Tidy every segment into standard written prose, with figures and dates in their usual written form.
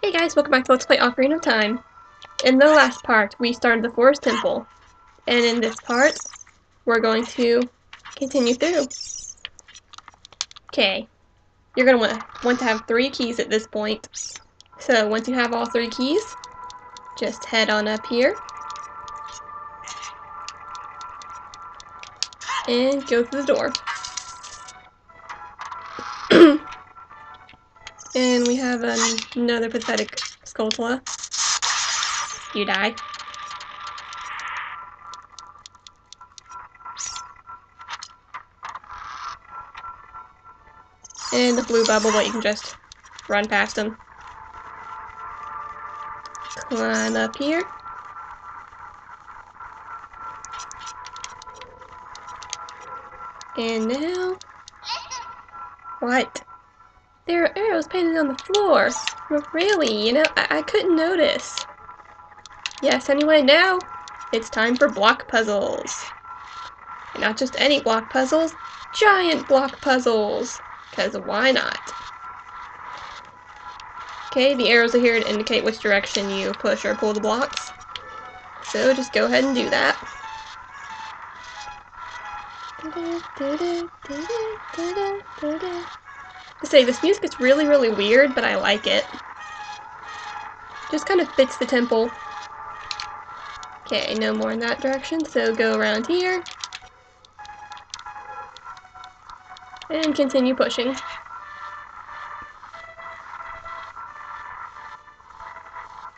Hey guys, welcome back to Let's Play Ocarina of Time. In the last part, we started the Forest Temple. And in this part, we're going to continue through. Okay. You're going to want to have 3 keys at this point. So once you have all 3 keys, just head on up here. And go through the door. And we have another pathetic Skulltula. You die. And the blue bubble, but you can just run past them. Climb up here. And now... What? There are arrows painted on the floor. Really, I couldn't notice. Yes, anyway, now it's time for block puzzles. And not just any block puzzles, giant block puzzles. Because why not? Okay, the arrows are here to indicate which direction you push or pull the blocks. So just go ahead and do that. To say, this music is really, really weird, but I like it. Just kind of fits the temple. Okay, no more in that direction, so go around here. And continue pushing. I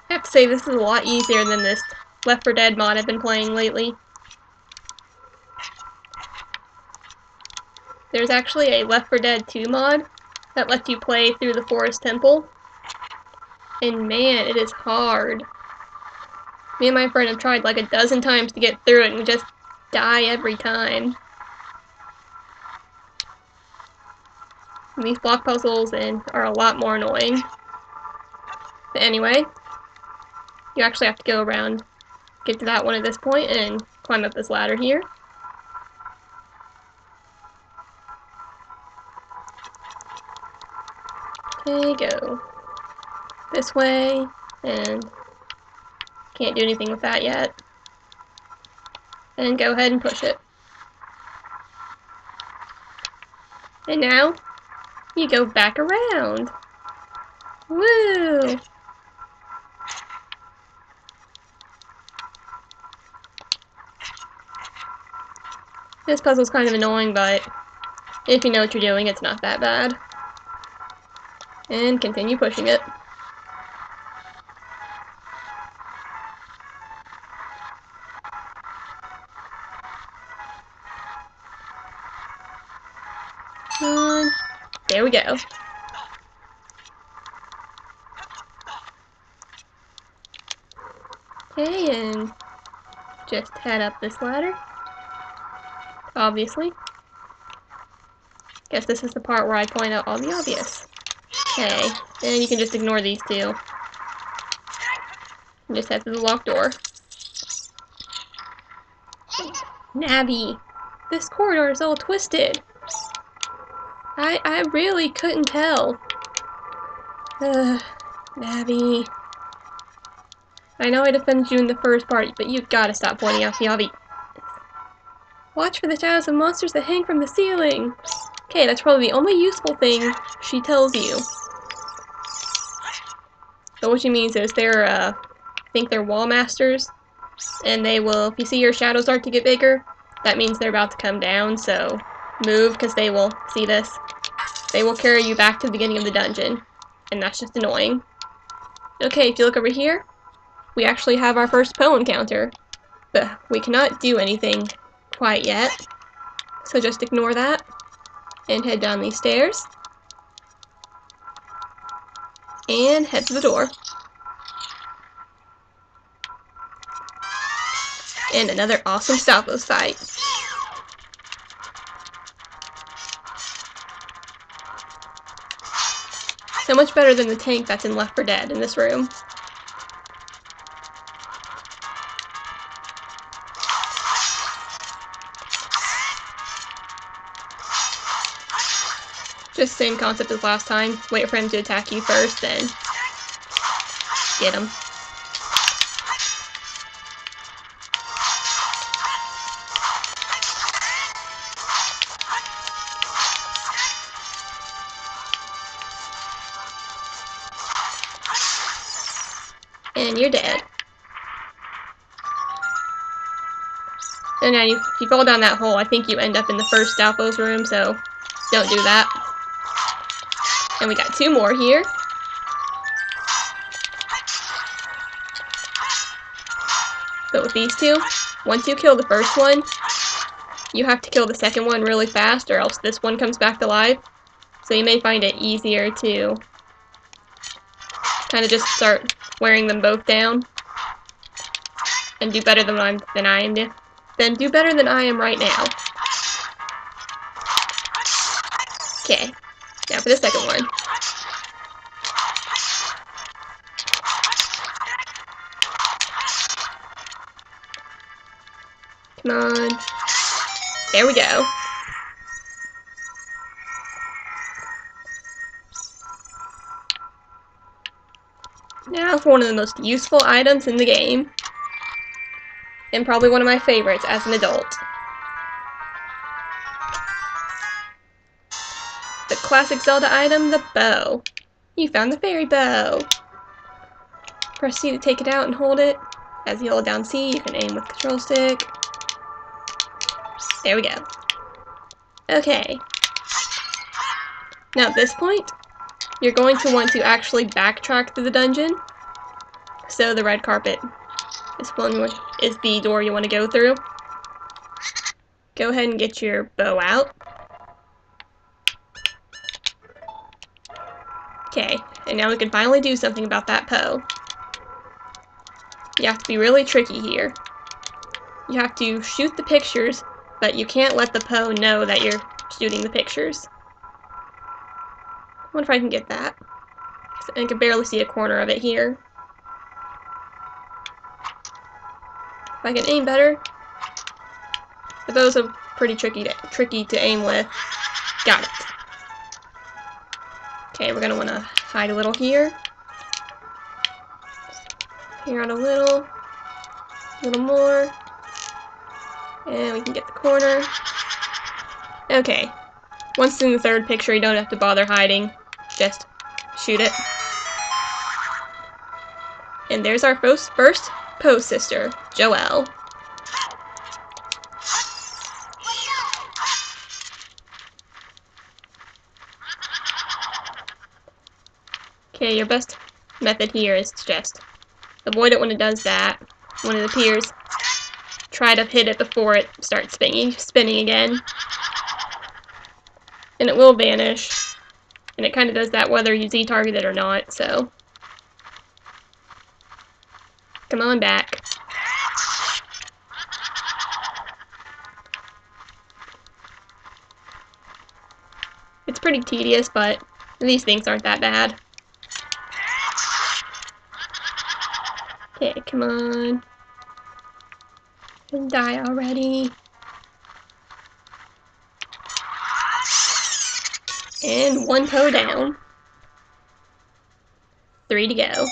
have to say, this is a lot easier than this Left 4 Dead mod I've been playing lately. There's actually a Left 4 Dead 2 mod that lets you play through the Forest Temple. And man, it is hard. Me and my friend have tried like a dozen times to get through it and we just die every time. And these block puzzles are a lot more annoying. But anyway, you actually have to go around, get to that one at this point, and climb up this ladder here. Okay, go this way, and can't do anything with that yet. And go ahead and push it. And now, you go back around. Woo! This puzzle's kind of annoying, but if you know what you're doing, it's not that bad. And continue pushing it. And there we go. Okay, and just head up this ladder. Obviously. Guess this is the part where I point out all the obvious. Okay, and you can just ignore these two. And just head through the locked door. Nabby! This corridor is all twisted. I really couldn't tell. Nabby. I know I defended you in the first part, but you gotta stop pointing out the obvious. Watch for the shadows of monsters that hang from the ceiling. Okay, that's probably the only useful thing she tells you. So what she means is I think they're wall masters, and they will, if you see your shadows start to get bigger, that means they're about to come down, so move, because they will, see this? They will carry you back to the beginning of the dungeon, and that's just annoying. Okay, if you look over here, we actually have our first Poe encounter, but we cannot do anything quite yet, so just ignore that, and head down these stairs, and head to the door. And another awesome Stalfos fight. So much better than the tank that's in Left 4 Dead in this room. Just same concept as last time. Wait for him to attack you first, then Get him. And you're dead. And now if you fall down that hole, I think you end up in the first Dalpo's room, so don't do that. And we got 2 more here. But with these 2, once you kill the first one, you have to kill the second one really fast, or else this one comes back to life. So you may find it easier to kind of just start wearing them both down and do better than I am right now. Okay, now for the second one. Come on. There we go. Now for one of the most useful items in the game, and probably one of my favorites as an adult. The classic Zelda item, the bow. You found the fairy bow. Press C to take it out and hold it. As you hold down C, you can aim with control stick. There we go. Okay. Now at this point, you're going to want to actually backtrack through the dungeon. So the red carpet is the door you want to go through. Go ahead and get your bow out. Okay, and now we can finally do something about that Poe. You have to be really tricky here. You have to shoot the pictures, but you can't let the Poe know that you're shooting the pictures. I wonder if I can get that. I can barely see a corner of it here. If I can aim better. The bows are pretty tricky to aim with. Got it. Okay, we're gonna want to hide a little here. Here out a little more. And we can get the corner. Okay. Once in the third picture, you don't have to bother hiding. Just shoot it. And there's our first Poe sister, Joelle. Okay, your best method here is to just avoid it when it does that. When it appears, try to hit it before it starts spinning again. And it will vanish. And it kind of does that whether you Z-target it or not, so. Come on back. It's pretty tedious, but these things aren't that bad. Okay, come on. And die already. And 1 Poe down. 3 to go.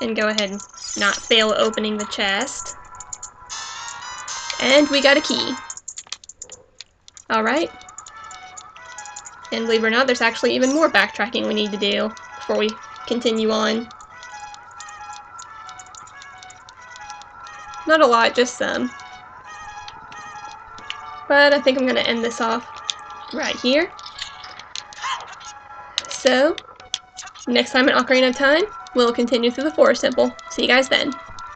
And go ahead and not fail opening the chest. And we got a key. Alright. And believe it or not, there's actually even more backtracking we need to do before we continue on. Not a lot, just some. But I think I'm going to end this off right here. So, next time in Ocarina of Time, we'll continue through the Forest Temple. See you guys then.